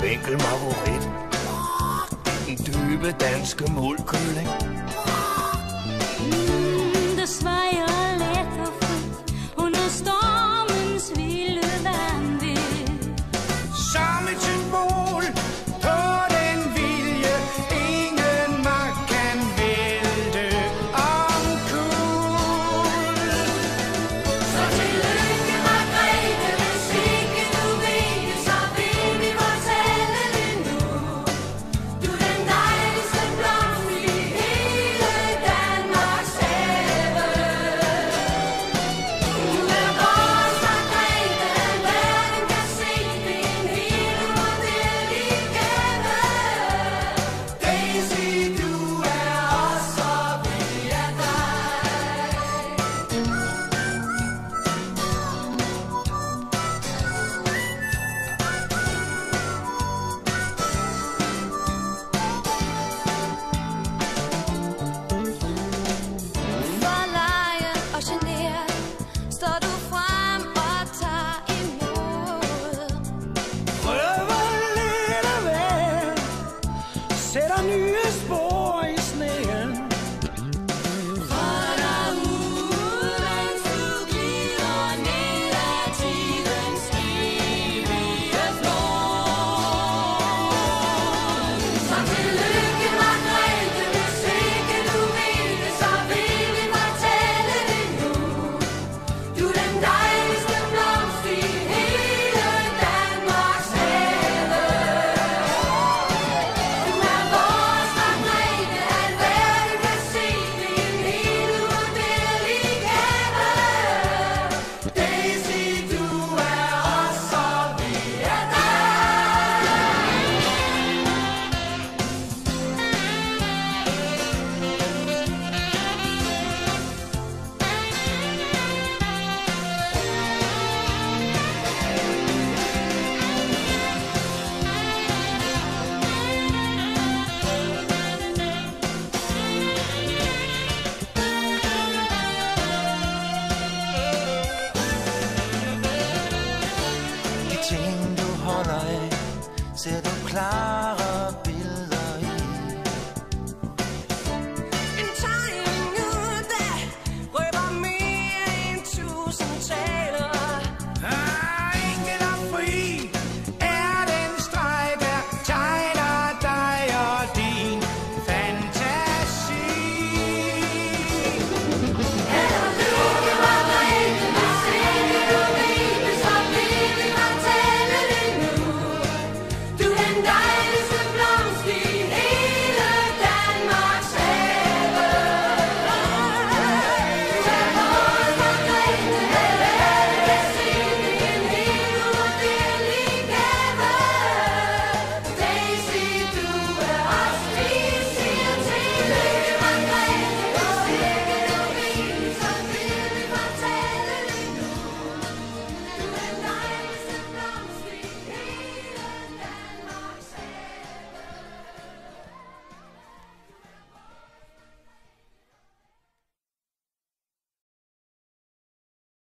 Vinkelmarguerite, den dybe danske målkøling. Det svajer let og frit under stormens vilde vanvid. Som et symbol på den vilje, ingen magt kan vælte omkuld. Så tillykke, Margrethe, hvis ikke du ved det, så vil vi fortælle det nu. Du er den dejligste blomst i hele Danmarks have. Du er vores Margrethe, verden kan se, det er en helt uvurderlig gave. Daisy, du er os, og vi er dig. For lege og generet står du frem og tager imod. Prøver lidt af hver, sætter nye spor i sneen. For derude, mens du glider ned ad tidens evige flod. Så tillykke, Margrethe, hvis ikke du ved det, så vil vi fortælle det nu. Du er den dejligste blomst i hele Danmarks have. Du er vores Margrethe, at verden kan se, det er en helt uvurderlig gave. Daisy, du er os, og vi er dig. De ting, du holder af, ser du klare